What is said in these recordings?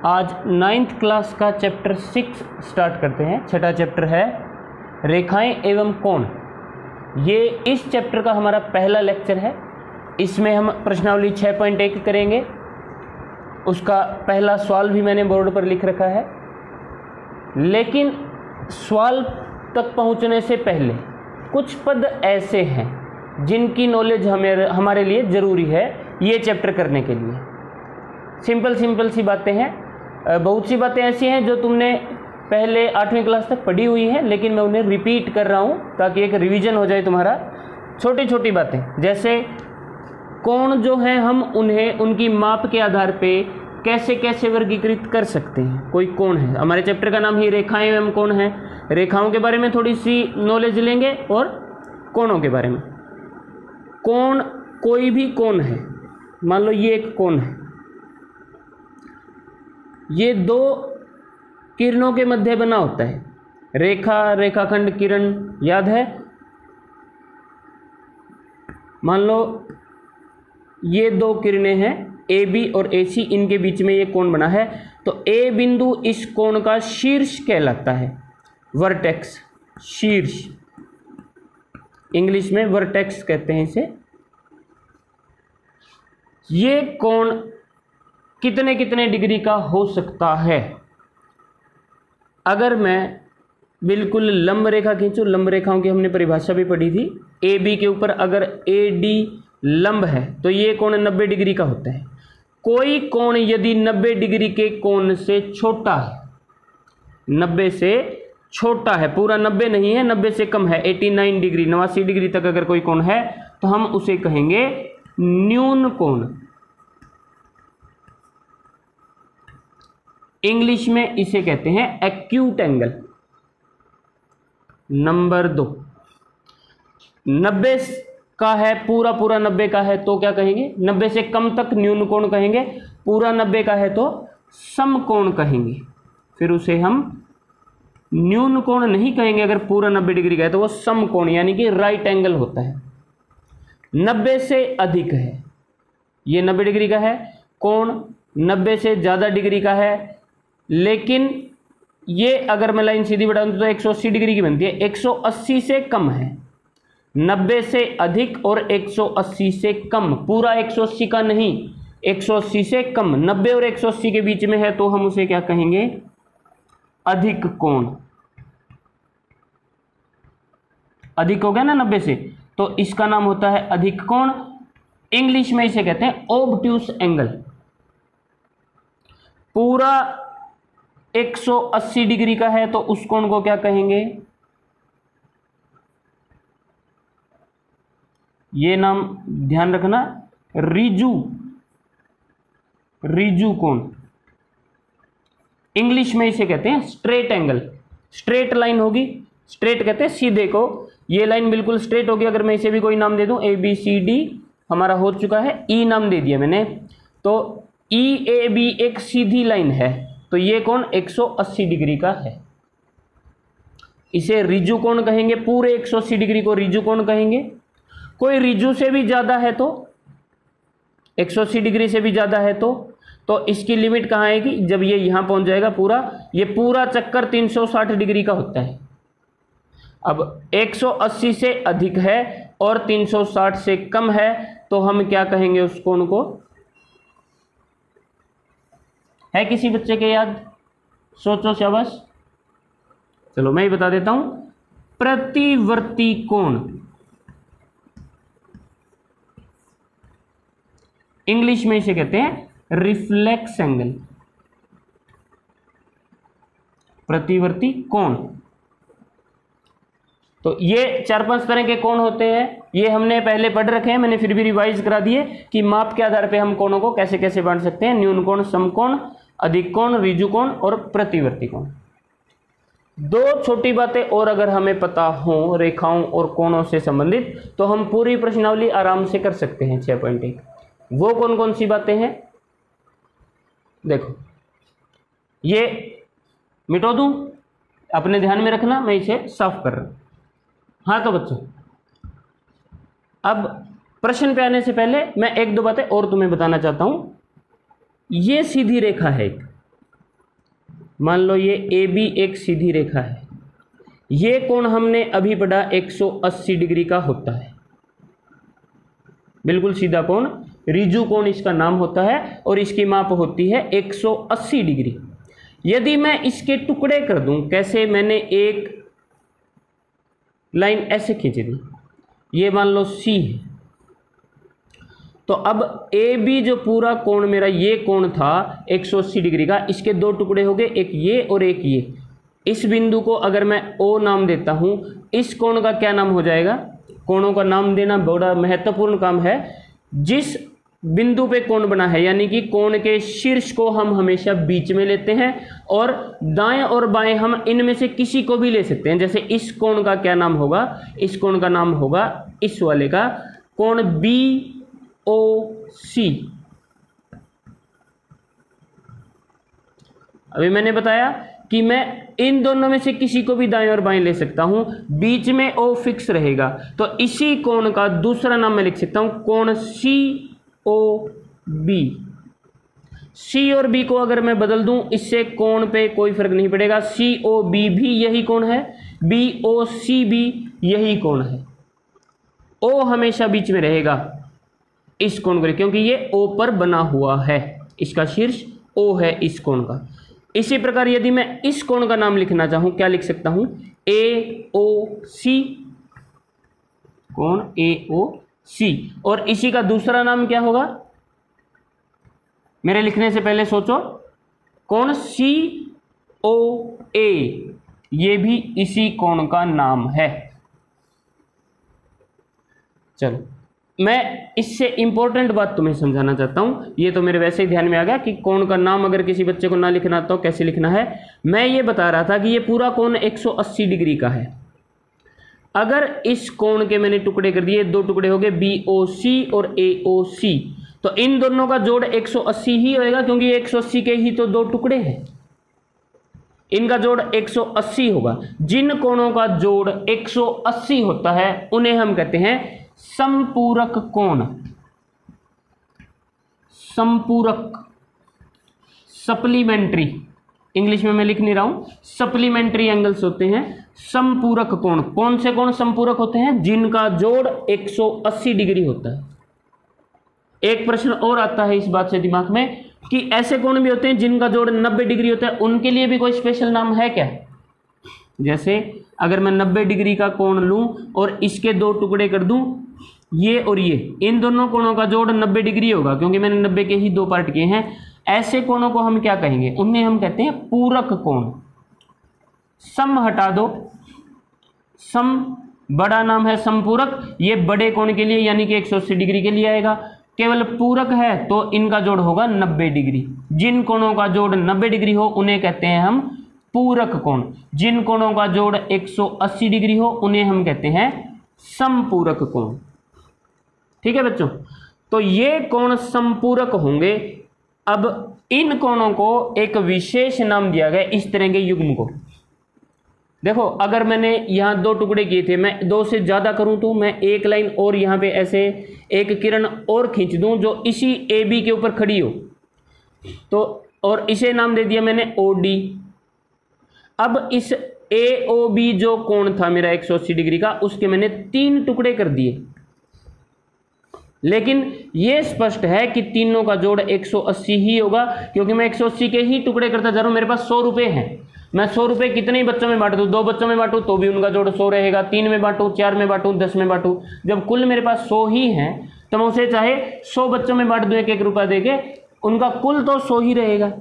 आज 9th class का chapter 6 start करते हैं। छठा चैप्टर है रेखाएं एवं कोण। ये इस चैप्टर का हमारा पहला लेक्चर है। इसमें हम प्रश्नावली 6.1 करेंगे। उसका पहला सवाल भी मैंने बोर्ड पर लिख रखा है, लेकिन सवाल तक पहुंचने से पहले कुछ पद ऐसे हैं जिनकी नॉलेज हमारे लिए ज़रूरी है ये चैप्टर करने के लिए। सिंपल सी बातें हैं। बहुत सी बातें ऐसी हैं जो तुमने पहले 8वीं क्लास तक पढ़ी हुई हैं, लेकिन मैं उन्हें रिपीट कर रहा हूँ ताकि एक रिवीजन हो जाए तुम्हारा। छोटी छोटी बातें जैसे कोण जो हैं, हम उन्हें उनकी माप के आधार पे कैसे कैसे वर्गीकृत कर सकते हैं। कोई कोण है, हमारे चैप्टर का नाम ही रेखाएं एवं कोण है। रेखाओं के बारे में थोड़ी सी नॉलेज लेंगे और कोणों के बारे में। कोण, कोई भी कोण है, मान लो ये एक कोण है, ये दो किरणों के मध्य बना होता है। रेखा, रेखाखंड, किरण याद है। मान लो ये दो किरणें हैं ए बी और ए सी, इनके बीच में ये कोण बना है, तो ए बिंदु इस कोण का शीर्ष कहलाता है, वर्टेक्स, शीर्ष। इंग्लिश में वर्टेक्स कहते हैं इसे। ये कोण कितने कितने डिग्री का हो सकता है? अगर मैं बिल्कुल लंब रेखा खींचूं, लंब रेखाओं की हमने परिभाषा भी पढ़ी थी। ए बी के ऊपर अगर ए डी लंब है तो ये कोण 90 डिग्री का होता है। कोई कोण यदि 90 डिग्री के कोण से छोटा है, 90 से छोटा है, पूरा 90 नहीं है, 90 से कम है, 89 डिग्री, 89 डिग्री तक अगर कोई कोण है तो हम उसे कहेंगे न्यून कोण। इंग्लिश में इसे कहते हैं एक्यूट एंगल। नंबर 2, 90 का है, पूरा 90 का है तो क्या कहेंगे? 90 से कम तक न्यून कोण कहेंगे। पूरा 90 का है तो समकोण कहेंगे। फिर उसे हम न्यून कोण नहीं कहेंगे। अगर पूरा 90 डिग्री का है तो वो समकोण यानी कि राइट एंगल होता है। 90 से अधिक है, ये 90 डिग्री का है, कोण 90 से ज़्यादा डिग्री का है, लेकिन ये अगर मैं लाइन सीधी बढ़ा दूं तो 180 डिग्री की बनती है। 180 से कम है, 90 से अधिक और 180 से कम, पूरा 180 का नहीं, 180 से कम, 90 और 180 के बीच में है तो हम उसे क्या कहेंगे? अधिक कोण। अधिक हो गया ना 90 से, तो इसका नाम होता है अधिक कोण। इंग्लिश में इसे कहते हैं ऑब्ट्यूस एंगल। पूरा 180 डिग्री का है तो उस कोण को क्या कहेंगे? ये नाम ध्यान रखना, रिजु, रिजु कोण। इंग्लिश में इसे कहते हैं स्ट्रेट एंगल। स्ट्रेट लाइन होगी, स्ट्रेट कहते हैं सीधे को, ये लाइन बिल्कुल स्ट्रेट होगी। अगर मैं इसे भी कोई नाम दे दूं, ए बी सी डी हमारा हो चुका है, ई नाम दे दिया मैंने, तो ई ए बी एक सीधी लाइन है, तो ये कोण 180 डिग्री का है। इसे रिजु कोण कहेंगे। पूरे 180 डिग्री को रिजु कोण कहेंगे। कोई रिजु से भी ज़्यादा है तो 180 डिग्री से भी ज़्यादा है तो इसकी लिमिट कहाँ आएगी? जब ये यहाँ पहुँच जाएगा पूरा, ये पूरा चक्कर 360 डिग्री का होता है। अब 180 से अधिक है और 360 से कम है तो हम क्या कहेंगे उस कोण को? है किसी बच्चे के याद? सोचो, शाबाश। चलो मैं ही बता देता हूं। प्रतिवर्ती कोण, इंग्लिश में इसे कहते हैं रिफ्लेक्स एंगल। प्रतिवर्ती कोण, तो ये 4-5 तरह के कोण होते हैं। ये हमने पहले पढ़ रखे हैं, मैंने फिर भी रिवाइज करा दिए कि माप के आधार पे हम कोणों को कैसे कैसे बांट सकते हैं। न्यून कोण, समकोण, अधिक कोण, रिजु कोण और प्रतिवर्ती कोण। 2 छोटी बातें और अगर हमें पता हो रेखाओं और कोणों से संबंधित तो हम पूरी प्रश्नावली आराम से कर सकते हैं 6.1। वो कौन कौन सी बातें हैं? देखो, ये मिटो दूं, अपने ध्यान में रखना, मैं इसे साफ कर रहा हूं। हाँ तो बच्चों, अब प्रश्न पे आने से पहले मैं 1-2 बातें और तुम्हें बताना चाहता हूं। ये सीधी रेखा है एक, मान लो ये ए बी एक सीधी रेखा है, ये कोण हमने अभी पढ़ा 180 डिग्री का होता है, बिल्कुल सीधा कोण, रिजु कोण इसका नाम होता है और इसकी माप होती है 180 डिग्री। यदि मैं इसके टुकड़े कर दूं, कैसे, मैंने एक लाइन ऐसे खींच दी, ये मान लो सी है, तो अब ए बी जो पूरा कोण मेरा ये कोण था 180 डिग्री का, इसके दो टुकड़े हो गए, एक ये और एक ये। इस बिंदु को अगर मैं ओ नाम देता हूं, इस कोण का क्या नाम हो जाएगा? कोणों का नाम देना बड़ा महत्वपूर्ण काम है। जिस बिंदु पे कोण बना है, यानी कि कोण के शीर्ष को हम हमेशा बीच में लेते हैं और दाएं और बाएं हम इनमें से किसी को भी ले सकते हैं। जैसे इस कोण का क्या नाम होगा? इस कोण का नाम होगा, इस वाले का कोण बी ओ सी। अभी मैंने बताया कि मैं इन दोनों में से किसी को भी दाएं और बाएं ले सकता हूं, बीच में ओ फिक्स रहेगा, तो इसी कोण का दूसरा नाम मैं लिख सकता हूं, कोण सी ओ बी। सी और बी को अगर मैं बदल दूं, इससे कोण पे कोई फर्क नहीं पड़ेगा, सी ओ बी भी यही कोण है, बी ओ सी भी यही कोण है। ओ हमेशा बीच में रहेगा इस कोण को, क्योंकि ये ओ पर बना हुआ है, इसका शीर्ष ओ है इस कोण का। इसी प्रकार यदि मैं इस कोण का नाम लिखना चाहूं, क्या लिख सकता हूं? ए ओ सी, कोण ए ओ सी। और इसी का दूसरा नाम क्या होगा? मेरे लिखने से पहले सोचो, कोण सी ओ ए, ये भी इसी कोण का नाम है। चलो, मैं इससे इंपॉर्टेंट बात तुम्हें समझाना चाहता हूं। ये तो मेरे वैसे ही ध्यान में आ गया कि कोण का नाम अगर किसी बच्चे को ना लिखना तो कैसे लिखना है। मैं ये बता रहा था कि ये पूरा कोण 180 डिग्री का है। अगर इस कोण के मैंने टुकड़े कर दिए, दो टुकड़े हो गए बी ओ सी और ए ओ सी, तो इन दोनों का जोड़ 180 ही होएगा, क्योंकि 180 के ही तो दो टुकड़े हैं, इनका जोड़ 180 होगा। जिन कोणों का जोड़ 180 होता है उन्हें हम कहते हैं समपूरक कोण। समपूरक, सप्लीमेंट्री, इंग्लिश में मैं लिख नहीं रहा हूं, सप्लीमेंट्री एंगल्स होते हैं समपूरक कोण। कौन से कोण समपूरक होते हैं? जिनका जोड़ 180 डिग्री होता है। एक प्रश्न और आता है इस बात से दिमाग में कि ऐसे कोण भी होते हैं जिनका जोड़ 90 डिग्री होता है, उनके लिए भी कोई स्पेशल नाम है क्या? जैसे अगर मैं 90 डिग्री का कोण लूं और इसके दो टुकड़े कर दूं, ये और ये, इन दोनों कोणों का जोड़ 90 डिग्री होगा, क्योंकि मैंने 90 के ही दो पार्ट किए हैं। ऐसे कोणों को हम क्या कहेंगे? उन्हें हम कहते हैं पूरक कोण। सम हटा दो, सम बड़ा नाम है समपूरक, ये बड़े कोण के लिए यानी कि 180 डिग्री के लिए आएगा। केवल पूरक है तो इनका जोड़ होगा 90 डिग्री। जिन कोणों का जोड़ 90 डिग्री हो उन्हें कहते हैं हम पूरक कोण। जिन कोणों का जोड़ 180 डिग्री हो उन्हें हम कहते हैं समपूरक कोण। ठीक है बच्चों, तो ये कोण समपूरक होंगे। अब इन कोणों को एक विशेष नाम दिया गया इस तरह के युग्म को। देखो, अगर मैंने यहां दो टुकड़े किए थे, मैं दो से ज्यादा करूं तो मैं एक लाइन और यहां पे ऐसे एक किरण और खींच दूं जो इसी ए बी के ऊपर खड़ी हो, तो और इसे नाम दे दिया मैंने ओ डी। अब इस ए ओ बी जो कोण था मेरा 180 डिग्री का, उसके मैंने 3 टुकड़े कर दिए, लेकिन यह स्पष्ट है कि तीनों का जोड़ 180 ही होगा, क्योंकि मैं 180 के ही टुकड़े करता जा रहा हूं। मेरे पास 100 रुपए हैं, मैं 100 रुपए कितने ही बच्चों में बांट दूं, 2 बच्चों में बांटूं तो भी उनका जोड़ 100 रहेगा, 3 में बांटूं, 4 में बांटूं, 10 में बांटूं, जब कुल मेरे पास 100 ही हैं तो मैं उसे चाहे 100 बच्चों में बांट दूं 1-1 रुपया देके, उनका कुल तो 100 ही रहेगा।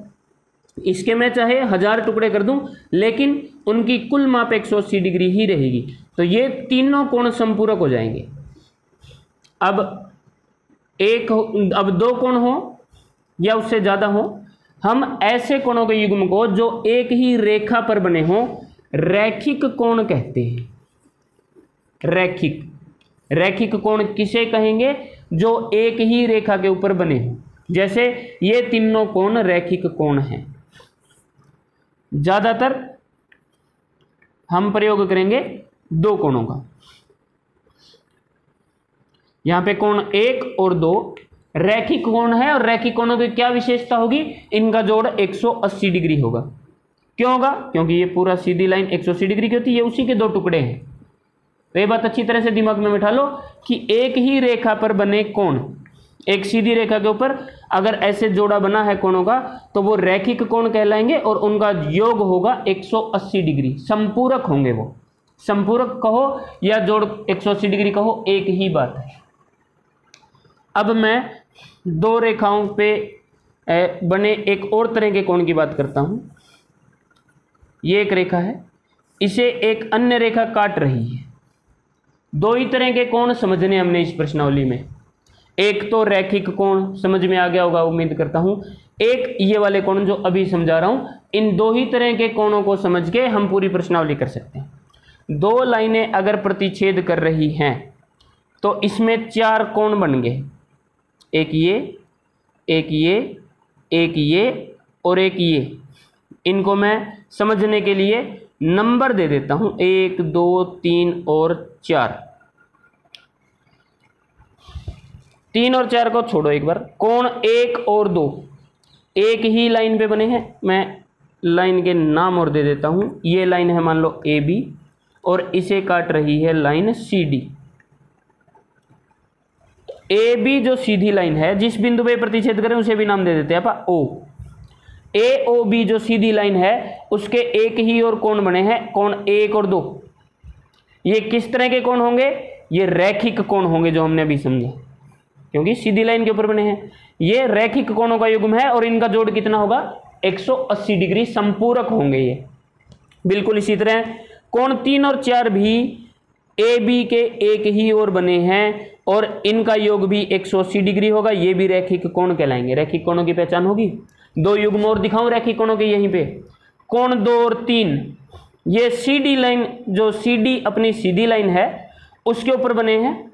इसके मैं चाहे 1000 टुकड़े कर दूं, लेकिन उनकी कुल माप 180 डिग्री ही रहेगी। तो ये तीनों कोण संपूरक हो जाएंगे। अब अब 2 कोण हो या उससे ज्यादा हो, हम ऐसे कोणों के युग्म को जो एक ही रेखा पर बने हो रैखिक कोण कहते हैं। रैखिक कोण किसे कहेंगे? जो एक ही रेखा के ऊपर बने हो। जैसे ये तीनों कोण रैखिक कोण हैं। ज्यादातर हम प्रयोग करेंगे 2 कोणों का। यहां पे कोण 1 और 2 रैखिक कोण है, और रैखिक कोणों की क्या विशेषता होगी? इनका जोड़ 180 डिग्री होगा। क्यों होगा? क्योंकि ये पूरा सीधी लाइन 180 डिग्री की होती है, ये उसी के दो टुकड़े हैं। तो ये बात अच्छी तरह से दिमाग में बिठा लो कि एक ही रेखा पर बने कोण, एक सीधी रेखा के ऊपर अगर ऐसे जोड़ा बना है कोणों का तो वो रैखिक कोण कहलाएंगे और उनका योग होगा 180 डिग्री, संपूरक होंगे वो। संपूरक कहो या जोड़ 180 डिग्री कहो, एक ही बात है। अब मैं दो रेखाओं पे बने एक और तरह के कोण की बात करता हूं। ये एक रेखा है, इसे एक अन्य रेखा काट रही है। दो ही तरह के कोण समझने हमने इस प्रश्नावली में। एक तो रैखिक कोण समझ में आ गया होगा उम्मीद करता हूं, एक ये वाले कोण जो अभी समझा रहा हूं। इन दो ही तरह के कोणों को समझ के हम पूरी प्रश्नावली कर सकते हैं। दो लाइनें अगर प्रतिच्छेद कर रही हैं तो इसमें चार कोण बन गए, एक ये, एक ये, एक ये और एक ये। इनको मैं समझने के लिए नंबर दे देता हूं, 1 2 3 और 4। 3 और 4 को छोड़ो एक बार। कोण 1 और 2 एक ही लाइन पे बने हैं। मैं लाइन के नाम और दे देता हूं। ये लाइन है मान लो AB और इसे काट रही है लाइन CD। AB जो सीधी लाइन है, जिस बिंदु पे प्रतिच्छेद करें उसे भी नाम दे देते हैं आप O। AOB जो सीधी लाइन है उसके एक ही और कोण बने हैं, कोण 1 और 2। ये किस तरह के कोण होंगे? ये रैखिक कोण होंगे जो हमने अभी समझा, क्योंकि सीधी लाइन के ऊपर बने हैं। ये रैखिक कोणों का युग्म है और इनका जोड़ कितना होगा? 180 डिग्री, संपूरक होंगे ये। बिल्कुल इसी तरह कोण 3 और 4 भी AB के एक ही ओर बने हैं और इनका योग भी 180 डिग्री होगा। ये भी रैखिक कोण कहलाएंगे। रैखिक कोणों की पहचान होगी। दो युग्म और दिखाऊं रैखिक कोणों के यहीं पे। कोण 2 और 3 ये CD लाइन, जो CD अपनी सीधी लाइन है उसके ऊपर बने हैं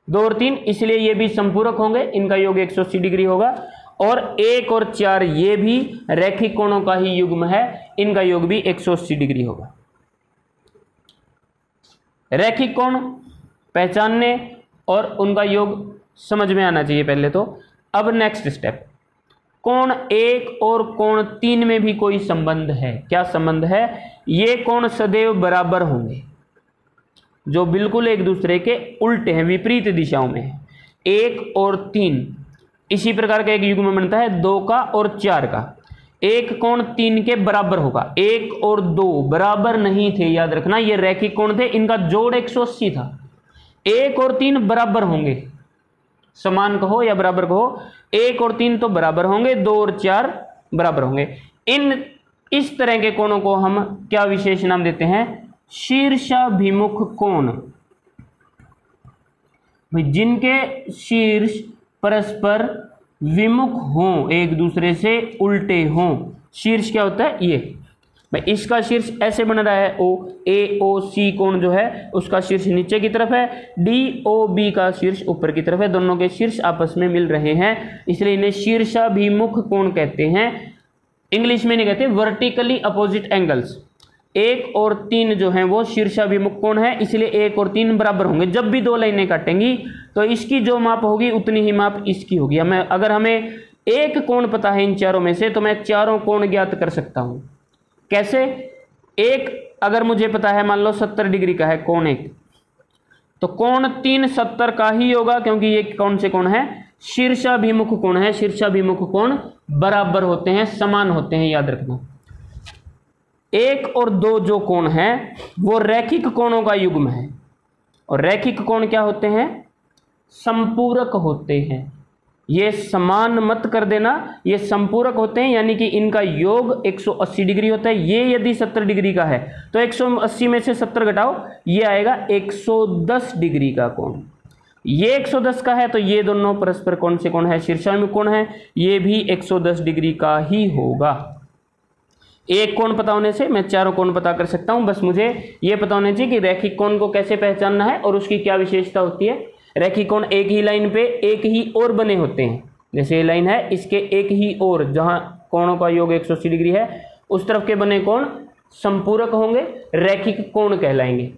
2 और 3, इसलिए ये भी संपूरक होंगे। इनका योग 180 डिग्री होगा। और 1 और 4 ये भी रैखिक कोणों का ही युग्म है, इनका योग भी 180 डिग्री होगा। रैखिक कोण पहचानने और उनका योग समझ में आना चाहिए पहले तो। अब नेक्स्ट स्टेप, कोण 1 और कोण 3 में भी कोई संबंध है। क्या संबंध है? ये कोण सदैव बराबर होंगे, जो बिल्कुल एक दूसरे के उल्टे हैं, विपरीत दिशाओं में है। 1 और 3 इसी प्रकार का एक युग्म बनता है 2 का और 4 का। एक कोण 3 के बराबर होगा। 1 और 2 बराबर नहीं थे, याद रखना, ये रैखिक कोण थे, इनका जोड़ 180 था। 1 और 3 बराबर होंगे, समान कहो या बराबर कहो। 1 और 3 तो बराबर होंगे, 2 और 4 बराबर होंगे। इस तरह के कोणों को हम क्या विशेष नाम देते हैं? शीर्षाभिमुख कोण। भाई जिनके शीर्ष परस्पर विमुख हों, एक दूसरे से उल्टे हों, शीर्ष क्या होता है? ये भाई इसका शीर्ष ऐसे बन रहा है O। AOC कोण जो है उसका शीर्ष नीचे की तरफ है, DOB का शीर्ष ऊपर की तरफ है। दोनों के शीर्ष आपस में मिल रहे हैं, इसलिए इन्हें शीर्षाभिमुख कोण कहते हैं। इंग्लिश में नहीं कहते, वर्टिकली अपोजिट एंगल्स। 1 और 3 जो हैं वो शीर्षाभिमुख कोण है, इसलिए 1 और 3 बराबर होंगे। जब भी दो लाइनें काटेंगी तो इसकी जो माप होगी उतनी ही माप इसकी होगी। अगर हमें एक कोण पता है इन चारों में से तो मैं चारों कोण ज्ञात कर सकता हूं। कैसे? एक अगर मुझे पता है मान लो 70 डिग्री का है कोण 1, तो कोण 3 70 का ही होगा, क्योंकि ये कौन से कोण है? शीर्षाभिमुख कोण है। शीर्षाभिमुख कोण बराबर होते हैं, समान होते हैं, याद रखना। 1 और 2 जो कोण है वो रैखिक कोणों का युग्म है, और रैखिक कोण क्या होते हैं? संपूरक होते हैं। ये समान मत कर देना, ये संपूरक होते हैं, यानी कि इनका योग 180 डिग्री होता है। ये यदि 70 डिग्री का है तो 180 में से 70 घटाओ, ये आएगा 110 डिग्री का कोण। ये 110 का है तो ये दोनों परस्पर कौन से कोण है? शीर्षाभिमुख कोण है, ये भी 110 डिग्री का ही होगा। एक कोण पता होने से मैं चारों कोण पता कर सकता हूं। बस मुझे ये पता होना चाहिए कि रैखिक कोण को कैसे पहचानना है और उसकी क्या विशेषता होती है। रैखिक कोण एक ही लाइन पे एक ही ओर बने होते हैं। जैसे ये लाइन है, इसके एक ही ओर जहां कोणों का योग 180 डिग्री है उस तरफ के बने कोण संपूरक होंगे, रैखिक कोण कहलाएंगे।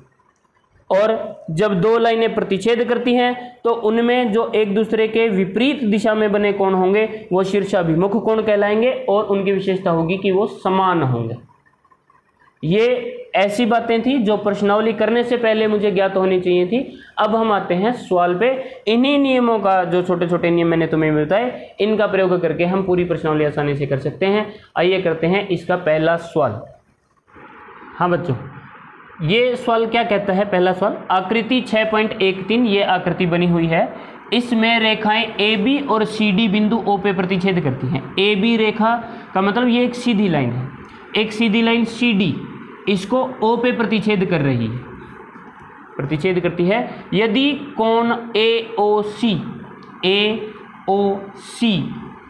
और जब दो लाइनें प्रतिच्छेद करती हैं तो उनमें जो एक दूसरे के विपरीत दिशा में बने कोण होंगे वो शीर्षाभिमुख कोण कहलाएंगे और उनकी विशेषता होगी कि वो समान होंगे। ये ऐसी बातें थी जो प्रश्नावली करने से पहले मुझे ज्ञात होनी चाहिए थी। अब हम आते हैं सवाल पे। इन्हीं नियमों का, जो छोटे छोटे नियम मैंने तुम्हें बताए, इनका प्रयोग करके हम पूरी प्रश्नावली आसानी से कर सकते हैं। आइए करते हैं इसका पहला सवाल। हाँ बच्चों, ये सवाल क्या कहता है? पहला सवाल, आकृति 6.13 ये आकृति बनी हुई है। इसमें रेखाएं AB और CD बिंदु O पे प्रतिच्छेद करती हैं। AB रेखा का मतलब ये एक सीधी लाइन है, एक सीधी लाइन CD इसको O पे प्रतिच्छेद कर रही है, प्रतिच्छेद करती है। यदि कोण AOC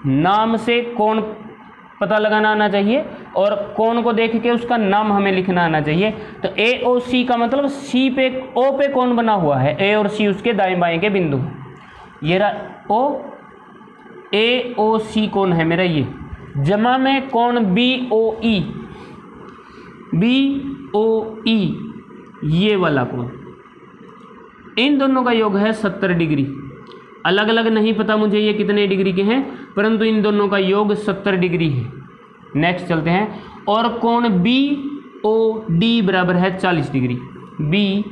नाम से कोण पता लगाना आना चाहिए और कोण को देख के उसका नाम हमें लिखना आना चाहिए। तो AOC का मतलब C पे O पे कोण बना हुआ है, A और C उसके दाएं बाएं के बिंदु हैं। ये रहा O, AOC कोण है मेरा ये, जमा में कोण BOE ये वाला कोण, इन दोनों का योग है 70 डिग्री। अलग अलग नहीं पता मुझे ये कितने डिग्री के हैं, परंतु इन दोनों का योग 70 डिग्री है। नेक्स्ट चलते हैं। और कोण BOD बराबर है 40 डिग्री। BOD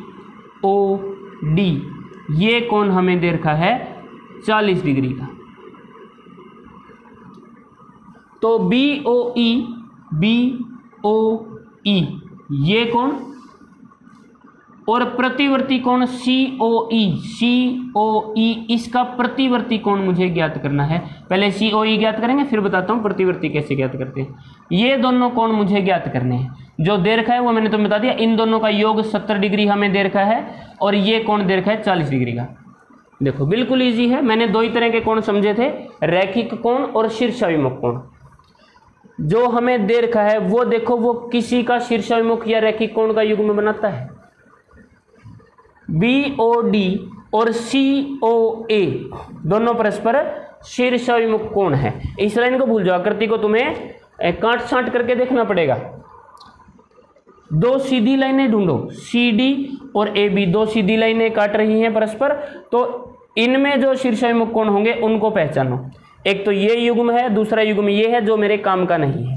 ये कोण हमें दे रखा है 40 डिग्री का। तो BOE ये कोण और प्रतिवर्ती कोण COE इसका प्रतिवर्ती कोण मुझे ज्ञात करना है। पहले COE ज्ञात करेंगे, फिर बताता हूँ प्रतिवर्ती कैसे ज्ञात करते हैं। ये दोनों कोण मुझे ज्ञात करने हैं। जो दे रखा है वो मैंने तुम्हें बता दिया। इन दोनों का योग 70 डिग्री हमें दे रखा है और ये कोण दे रखा है 40 डिग्री का। देखो बिल्कुल ईजी है। मैंने दो ही तरह के कोण समझे थे, रैखिक कोण और शीर्षाभिमुख कोण। जो हमें दे रखा है वो देखो, वो किसी का शीर्षाभिमुख या रैखिक कोण का युग्म बनाता है। BOD और COA दोनों परस्पर शीर्षाभिमुख कोण है। इस लाइन को भूल जाओ, आकृति को तुम्हें काट छांट करके देखना पड़ेगा। दो सीधी लाइनें ढूंढो, CD और AB दो सीधी लाइनें काट रही हैं परस्पर, तो इनमें जो शीर्षाभिमुख कोण होंगे उनको पहचानो। एक तो ये युग्म है, दूसरा युग्म ये है जो मेरे काम का नहीं है।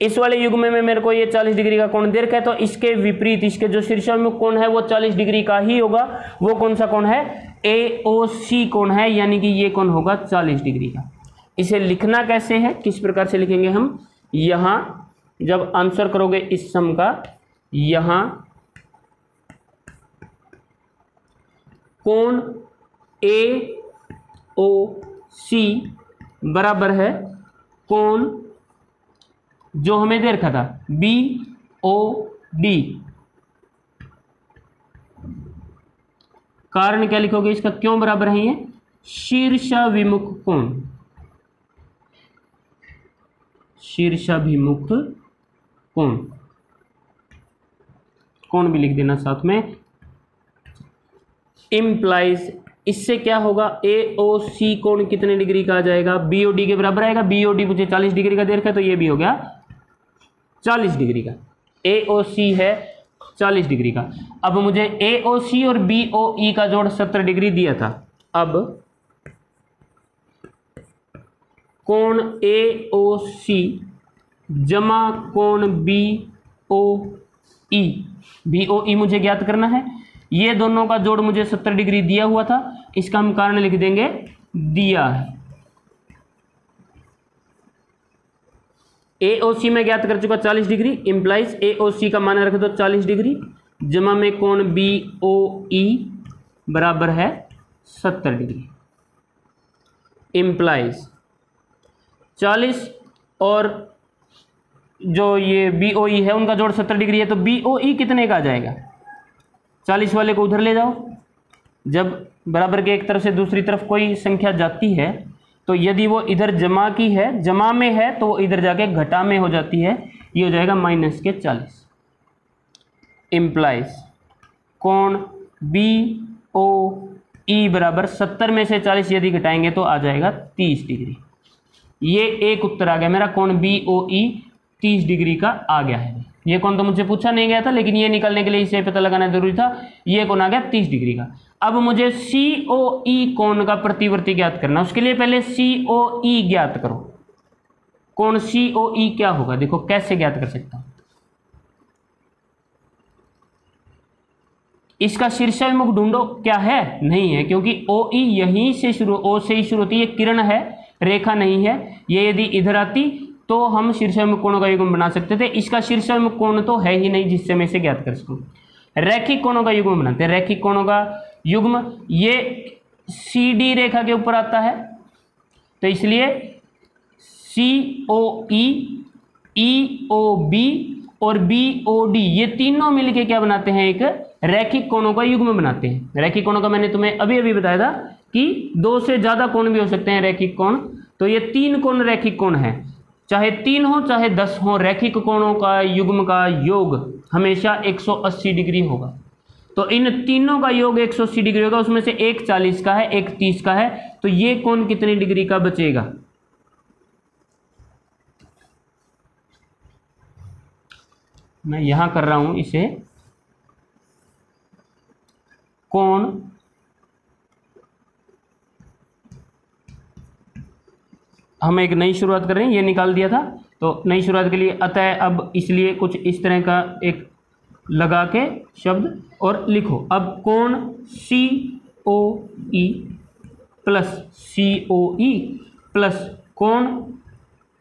इस वाले युग्म में मेरे को ये 40 डिग्री का कोण दे रखा है, तो इसके विपरीत इसके जो शीर्षाभिमुख कोण है वो 40 डिग्री का ही होगा। वो कौन सा कोण है? AOC कोण है, यानी कि ये कोण होगा 40 डिग्री का। इसे लिखना कैसे है, किस प्रकार से लिखेंगे हम? यहाँ जब आंसर करोगे इस सम का, यहाँ कोण AOC बराबर है कोण जो हमें दे रखा था BOD। कारण क्या लिखोगे इसका, क्यों बराबर है ये? शीर्षाभिमुख कोण, शीर्षाभिमुख कोण, कोण भी लिख देना साथ में। इम्प्लाइज, इससे क्या होगा? AOC कोण कितने डिग्री का आ जाएगा? BOD के बराबर आएगा। BOD मुझे 40 डिग्री का दे रखा है, तो ये भी हो गया 40 डिग्री का। AOC है 40 डिग्री का। अब मुझे AOC और BOE का जोड़ 70 डिग्री दिया था। अब कोण AOC जमा कोण BOE मुझे ज्ञात करना है। ये दोनों का जोड़ मुझे 70 डिग्री दिया हुआ था, इसका हम कारण लिख देंगे दिया है। AOC में ज्ञात कर चुका 40 डिग्री, इंप्लाइज AOC का मान रख दो 40 डिग्री, जमा में कोण BOE बराबर है 70 डिग्री। इंप्लाइज 40 और जो ये BOE है उनका जोड़ 70 डिग्री है, तो BOE कितने का आ जाएगा? 40 वाले को उधर ले जाओ। जब बराबर के एक तरफ से दूसरी तरफ कोई संख्या जाती है, तो यदि वो इधर जमा की है, जमा में है, तो वो इधर जाके घटा में हो जाती है। ये हो जाएगा -40। इम्प्लाइज कोण BOE बराबर 70 में से 40 यदि घटाएंगे तो आ जाएगा 30 डिग्री। ये एक उत्तर आ गया मेरा, कोण BOE 30 डिग्री का आ गया है। ये कोण तो मुझसे पूछा नहीं गया था, लेकिन ये निकालने के लिए इसे पता लगाना जरूरी था। ये कोण आ गया 30 डिग्री का। अब मुझे COE कोण का प्रतिवर्ती ज्ञात करना, उसके लिए पहले COE ज्ञात करो। कोण COE क्या होगा, देखो कैसे ज्ञात कर सकता हूं। इसका शीर्षाभिमुख ढूंढो, क्या है, नहीं है, क्योंकि OE यहीं से शुरू, O से ही शुरू होती है, किरण है, रेखा नहीं है। ये यदि इधर आती तो हम शीर्षाभिमुख कोणों का युग्म बना सकते थे। इसका शीर्षाभिमुख कोण तो है ही नहीं जिससे मैं इसे ज्ञात कर सकूं। रैखिक कोणों का युग्म बनाते हैं। रैखिक कोणों का युग्म ये CD रेखा के ऊपर आता है, तो इसलिए COE, EOB और BOD ये तीनों मिलके क्या बनाते हैं, एक रैखिक कोणों का युग्म बनाते हैं। रैखिक कोणों का मैंने तुम्हें अभी अभी बताया था कि 2 से ज्यादा कोण भी हो सकते हैं रैखिक कोण। तो ये 3 कोण रैखिक कोण है, चाहे 3 हो चाहे 10 हो, रैखिक कोणों का युग्म का योग हमेशा 180 डिग्री होगा। तो इन तीनों का योग 180 डिग्री होगा, उसमें से एक 40 का है, एक 30 का है, तो ये कोण कितनी डिग्री का बचेगा, मैं यहां कर रहा हूं इसे कोण हम एक नई शुरुआत कर रहे हैं, ये निकाल दिया था तो नई शुरुआत के लिए अतः अब इसलिए कुछ इस तरह का एक लगा के शब्द और लिखो। अब कोण COE प्लस COE प्लस कोण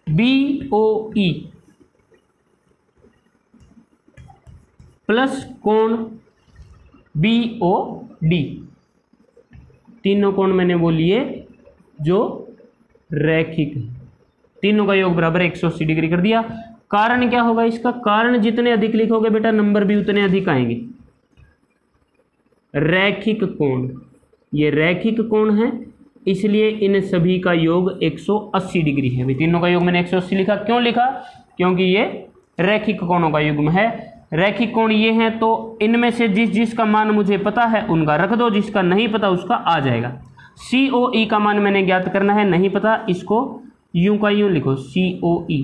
BOE प्लस कोण BOD, तीनों कोण मैंने वो लिए जो रैखिक है, तीनों का योग बराबर 180 डिग्री कर दिया। कारण क्या होगा इसका, कारण जितने अधिक लिखोगे बेटा नंबर भी उतने अधिक आएंगे। रैखिक कोण, ये रैखिक कोण है, इसलिए इन सभी का योग 180 डिग्री है। भाई तीनों का योग मैंने 180 लिखा, क्यों लिखा, क्योंकि ये रैखिक कोणों का युग्म है। रैखिक कोण ये हैं, तो इनमें से जिसका मान मुझे पता है उनका रख दो, जिसका नहीं पता उसका आ जाएगा। COE का मान मैंने ज्ञात करना है, नहीं पता, इसको यूं का यूं लिखो COE।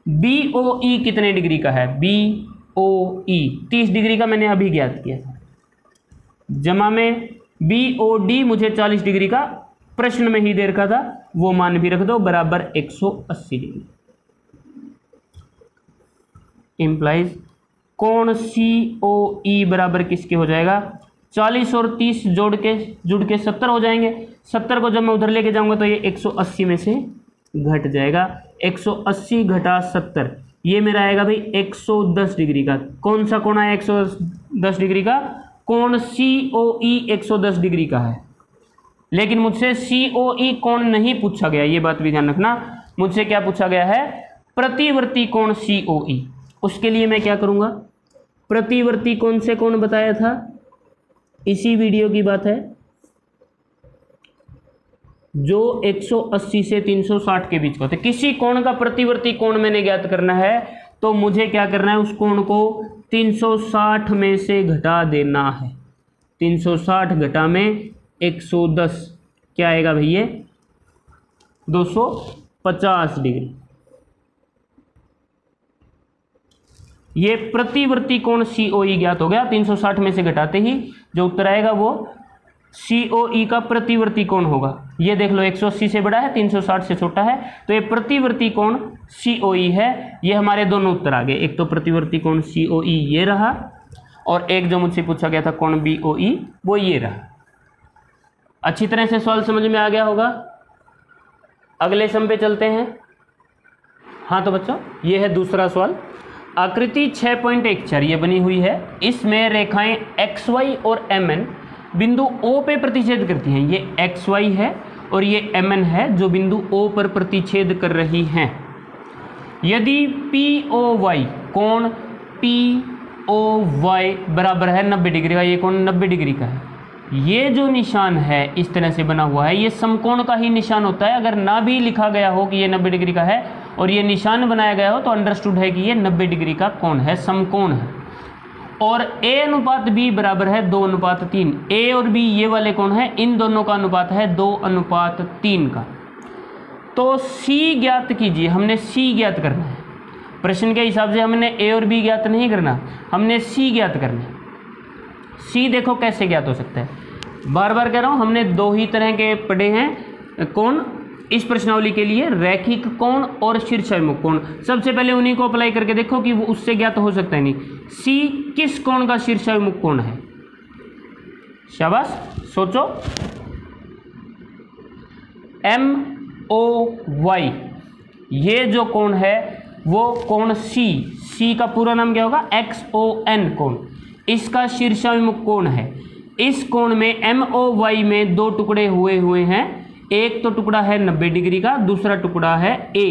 BOE कितने डिग्री का है, BOE 30 डिग्री का मैंने अभी ज्ञात किया था, जमा में BOD मुझे 40 डिग्री का प्रश्न में ही दे रखा था, वो मान भी रख दो, बराबर 180 डिग्री। इंप्लाइज कोण COE बराबर किसके हो जाएगा, 40 और 30 जुड़ के 70 हो जाएंगे। 70 को जब मैं उधर लेके जाऊंगा तो ये 180 में से घट जाएगा। 180 घटा 70, ये मेरा आएगा भाई 110 डिग्री का। कौन सा कोण आया 110 डिग्री का, कोण COE 110 डिग्री का है। लेकिन मुझसे COE कोण नहीं पूछा गया, ये बात भी ध्यान रखना। मुझसे क्या पूछा गया है, प्रतिवर्ती कोण COE। उसके लिए मैं क्या करूंगा, प्रतिवर्ती कोण से कोण बताया था, इसी वीडियो की बात है, जो 180 से 360 के बीच का होता है। किसी कोण का प्रतिवर्ती कोण मैंने ज्ञात करना है, तो मुझे क्या करना है, उस कोण को 360 में से घटा देना है। 360 घटा में 110 क्या आएगा भैया, 250 डिग्री। ये प्रतिवर्ती कोण COE ज्ञात हो गया। 360 में से घटाते ही जो उत्तर आएगा वो COE का प्रतिवर्ती कोण होगा। ये देख लो 180 से बड़ा है, 360 से छोटा है, तो ये प्रतिवर्ती कोण COE है। ये हमारे दोनों उत्तर आ गए, एक तो प्रतिवर्ती कोण COE ये रहा, और एक जो मुझसे पूछा गया था कोण BOE वो ये रहा। अच्छी तरह से सवाल समझ में आ गया होगा। अगले सम पे चलते हैं। हाँ तो बच्चों, ये है दूसरा सवाल। आकृति 6.14 ये बनी हुई है, इसमें रेखाएं XY और MN बिंदु O पे प्रतिच्छेद करती हैं। ये XY है और ये MN है जो बिंदु O पर प्रतिच्छेद कर रही हैं। यदि POY कोण POY बराबर है 90 डिग्री का, ये कोण 90 डिग्री का है। ये जो निशान है इस तरह से बना हुआ है, ये समकोण का ही निशान होता है। अगर ना भी लिखा गया हो कि ये 90 डिग्री का है और ये निशान बनाया गया हो तो अंडरस्टूड है कि ये 90 डिग्री का कोण है, समकोण है। और A अनुपात B बराबर है 2:3। A और B ये वाले कोण है, इन दोनों का अनुपात है 2:3 का। तो C ज्ञात कीजिए, हमने C ज्ञात करना है। प्रश्न के हिसाब से हमने ए और बी ज्ञात नहीं करना, हमने सी ज्ञात करना। सी देखो कैसे ज्ञात हो सकता है, बार बार कह रहा हूँ, हमने दो ही तरह के पढ़े हैं कोण इस प्रश्नावली के लिए, रैखिक कोण और शीर्षाभिमुख कोण। सबसे पहले उन्हीं को अप्लाई करके देखो कि वो उससे ज्ञात हो सकता है नहीं। सी किस कोण का शीर्षाभिमुख कोण है? शाबाश, सोचो। MOY, ये जो कोण है वो कोण सी का पूरा नाम क्या होगा? XON कोण, इसका शीर्षाभिमुख कोण है। इस कोण में MOY में दो टुकड़े हुए हैं, एक तो टुकड़ा है 90 डिग्री का, दूसरा टुकड़ा है A।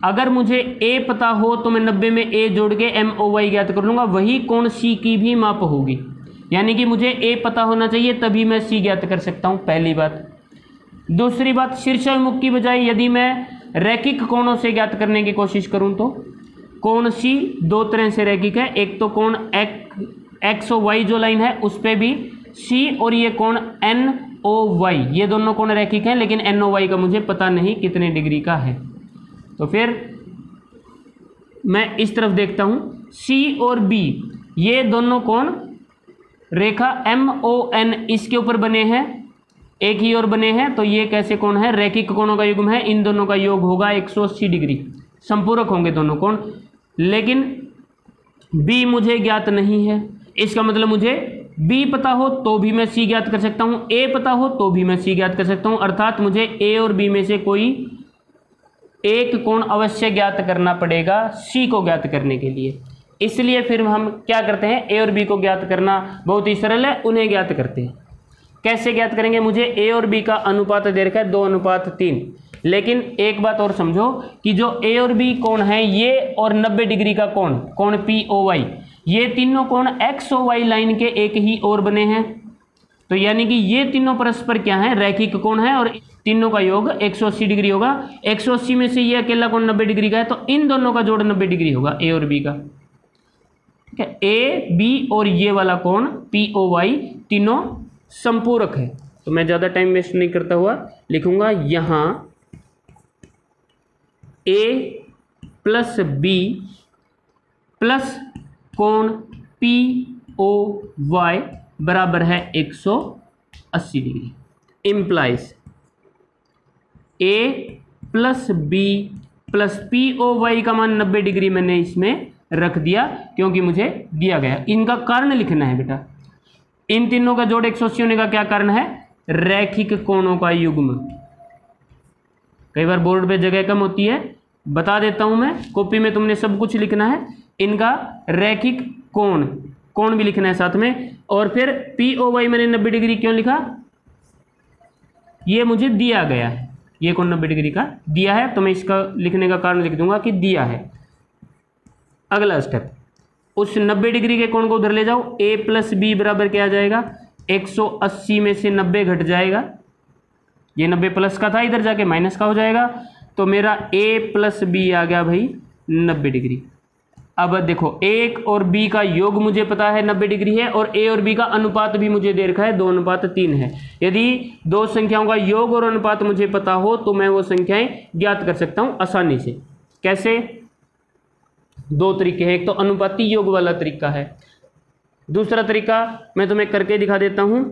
अगर मुझे A पता हो तो मैं 90 में A जोड़ के MOY ज्ञात कर लूँगा, वही कोण C की भी माप होगी। यानी कि मुझे A पता होना चाहिए तभी मैं C ज्ञात कर सकता हूँ, पहली बात। दूसरी बात, शीर्षाभिमुख की बजाय यदि मैं रैखिक कोणों से ज्ञात करने की कोशिश करूँ तो कोण C दो तरह से रैखिक है। एक तो कोण X और Y जो लाइन है उस पर भी C, और ये कोण NOY, ये दोनों कोण रैखिक हैं, लेकिन NOY का मुझे पता नहीं कितने डिग्री का है। तो फिर मैं इस तरफ देखता हूँ, C और B ये दोनों कोण रेखा MON इसके ऊपर बने हैं, एक ही ओर बने हैं, तो ये कैसे कोण है? रैखिक कोणों का युग्म है। इन दोनों का योग होगा 180 डिग्री, संपूरक होंगे दोनों कोण। लेकिन B मुझे ज्ञात नहीं है, इसका मतलब मुझे B पता हो तो भी मैं C ज्ञात कर सकता हूँ, A पता हो तो भी मैं C ज्ञात कर सकता हूँ। अर्थात मुझे A और B में से कोई एक कोण अवश्य ज्ञात करना पड़ेगा C को ज्ञात करने के लिए। इसलिए फिर हम क्या करते हैं, A और B को ज्ञात करना बहुत ही सरल है, उन्हें ज्ञात करते हैं। कैसे ज्ञात करेंगे? मुझे A और B का अनुपात दे रखा है 2:3, लेकिन एक बात और समझो कि जो A और B कोण है ये और 90 डिग्री का कोण POY, ये तीनों कोण XOY लाइन के एक ही ओर बने हैं। तो यानी कि ये तीनों परस्पर क्या है? रैखिक कोण है, और तीनों का योग 180 डिग्री होगा। 180 में से ये अकेला कोण 90 डिग्री का है, तो इन दोनों का जोड़ 90 डिग्री होगा, A और B का। ठीक है, A, B और ये वाला कोण POY तीनों संपूरक है। तो मैं ज़्यादा टाइम वेस्ट नहीं करता हुआ लिखूंगा यहाँ A प्लस B प्लस कोण POY बराबर है 180 degree. Implies A plus B plus POY का मान 90 डिग्री मैंने इसमें रख दिया क्योंकि मुझे दिया गया। इनका कारण लिखना है बेटा। इन तीनों का जोड़ 180 होने का क्या कारण है? रैखिक कोणों का युग्म। कई बार बोर्ड पे जगह कम होती है, बता देता हूं मैं, कॉपी में तुमने सब कुछ लिखना है। इनका रैखिक कोण भी लिखना है साथ में। और फिर POY मैंने 90 डिग्री क्यों लिखा? ये मुझे दिया गया है, ये कोण 90 डिग्री का दिया है, तो मैं इसका लिखने का कारण लिख दूंगा कि दिया है। अगला स्टेप, उस 90 डिग्री के कोण को उधर ले जाओ। A प्लस B बराबर क्या आ जाएगा? 180 में से 90 घट जाएगा, ये 90 प्लस का था, इधर जाके माइनस का हो जाएगा। तो मेरा A प्लस B आ गया भाई 90 डिग्री। अब देखो, A और B का योग मुझे पता है 90 डिग्री है, और A और B का अनुपात भी मुझे दे रखा है 2:3 है। यदि दो संख्याओं का योग और अनुपात मुझे पता हो तो मैं वो संख्याएं ज्ञात कर सकता हूं आसानी से। कैसे? दो तरीके हैं, एक तो अनुपाती योग वाला तरीका है, दूसरा तरीका मैं तुम्हें करके दिखा देता हूं।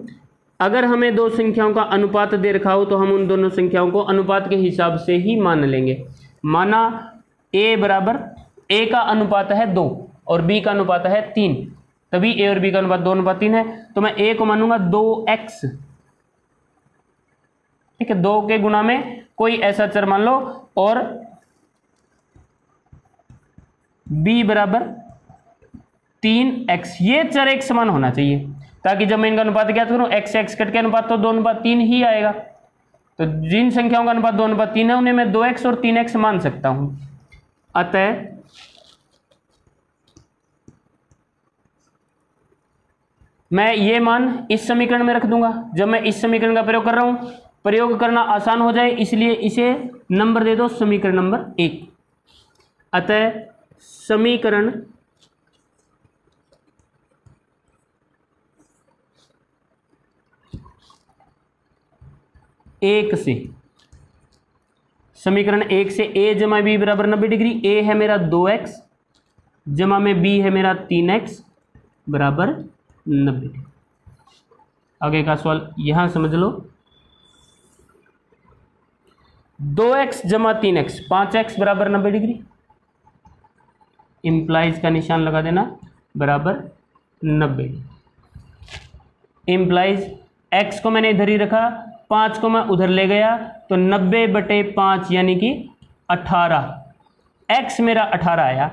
अगर हमें दो संख्याओं का अनुपात दे रखा हो तो हम उन दोनों संख्याओं को अनुपात के हिसाब से ही मान लेंगे। माना A बराबर, A का अनुपात है 2 और B का अनुपात है 3, तभी A और B का अनुपात 2:3 है। तो मैं A को मानूंगा 2x, ठीक है, 2 के गुणा में कोई ऐसा चर मान लो, और B बराबर 3x, ये चर एक समान होना चाहिए, ताकि जब मैं इनका अनुपात ज्ञात करूं x x कट के अनुपात तो 2:3 ही आएगा। तो जिन संख्याओं का अनुपात 2:3 है उन्हें मैं 2x और 3x मान सकता हूं। अतः मैं ये मान इस समीकरण में रख दूंगा। जब मैं इस समीकरण का प्रयोग कर रहा हूं, प्रयोग करना आसान हो जाए इसलिए इसे नंबर दे दो समीकरण नंबर 1। अतः समीकरण 1 से समीकरण 1 से a जमा b बराबर 90 डिग्री। a है मेरा 2x जमा में b है मेरा 3x बराबर 90 डिग्री। आगे का सवाल यहां समझ लो। 2x जमा 3x 5x बराबर 90 डिग्री, इंप्लाइज का निशान लगा देना बराबर 90 डिग्री। इंप्लाइज x को मैंने इधर ही रखा, 5 को मैं उधर ले गया तो 90/5 यानी कि 18, x मेरा 18 आया।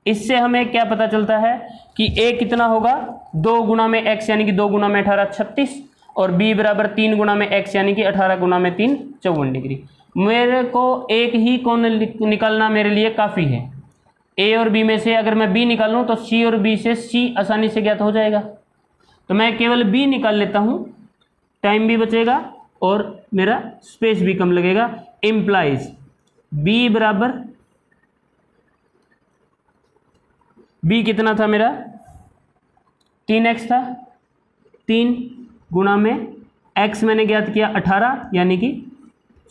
इससे हमें क्या पता चलता है कि a कितना होगा, 2 गुना में x यानी कि 2 गुना में 18 36, और b बराबर 3 गुना में x यानी कि 18 गुना में 3 54 डिग्री। मेरे को एक ही कोण निकालना मेरे लिए काफ़ी है। a और b में से अगर मैं b निकालूं तो c और b से c आसानी से ज्ञात हो जाएगा, तो मैं केवल b निकाल लेता हूं, टाइम भी बचेगा और मेरा स्पेस भी कम लगेगा। इम्प्लाइज b बराबर, b कितना था मेरा 3x था, 3 गुना में x मैंने ज्ञात किया 18 यानी कि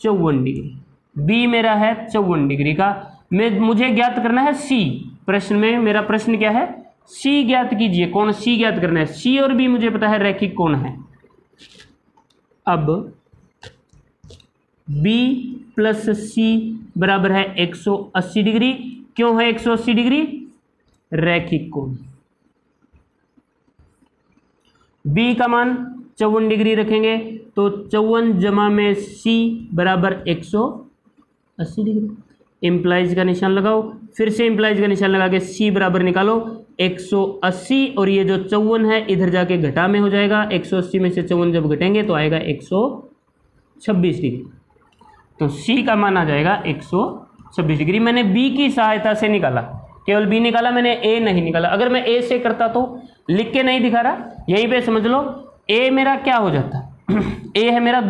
54 डिग्री। b मेरा है 54 डिग्री का, मुझे ज्ञात करना है c। प्रश्न में मेरा प्रश्न क्या है, c ज्ञात कीजिए, कौन c ज्ञात करना है। c और b मुझे पता है रैखिक कौन है। अब b प्लस c बराबर है 180 डिग्री। क्यों है 180 डिग्री, रैखिक कोण। b का मान 54 डिग्री रखेंगे तो 54 जमा में c बराबर 180 डिग्री। इम्प्लाइज का निशान लगाओ, फिर से इम्प्लाइज का निशान लगा के c बराबर निकालो 180, और ये जो 54 है इधर जाके घटा में हो जाएगा। 180 में से 54 जब घटेंगे तो आएगा 126 डिग्री, तो c का मान आ जाएगा 126 डिग्री। मैंने b की सहायता से निकाला, केवल b निकाला, मैंने a नहीं निकाला। अगर मैं a से करता तो लिख के नहीं दिखा रहा, यहीं पे समझ लो। a मेरा क्या हो जाता a है मेरा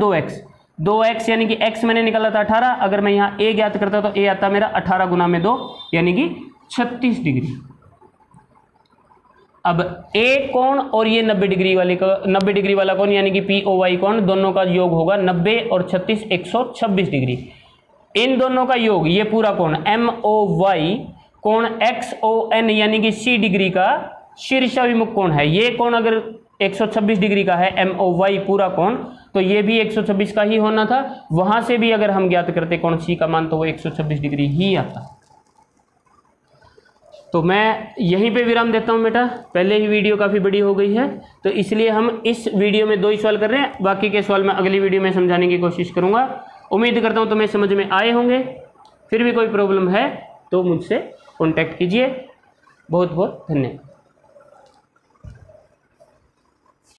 2x यानी कि x मैंने निकाला था 18, अगर मैं यहाँ a ज्ञात करता तो a आता मेरा 18 गुना में 2 यानी कि 36 डिग्री। अब a कोण और ये 90 डिग्री वाला कोण यानी कि POY कोण, दोनों का योग होगा 90 और 36 126 डिग्री। इन दोनों का योग ये पूरा कोण MOY कोण XON यानी कि 80 डिग्री का शीर्षाभिमुख कोण है। ये कोण अगर 126 डिग्री का है MOY पूरा कोण, तो ये भी 126 का ही होना था। वहां से भी अगर हम ज्ञात करते कोण C का मान तो वो 126 डिग्री ही आता। तो मैं यहीं पे विराम देता हूं बेटा, पहले ही वीडियो काफ़ी बड़ी हो गई है, तो इसलिए हम इस वीडियो में 2 ही सवाल कर रहे हैं। बाकी के सवाल मैं अगली वीडियो में समझाने की कोशिश करूंगा। उम्मीद करता हूं तुम्हें समझ में आए होंगे। फिर भी कोई प्रॉब्लम है तो मुझसे कॉन्टैक्ट कीजिए। बहुत बहुत धन्यवाद।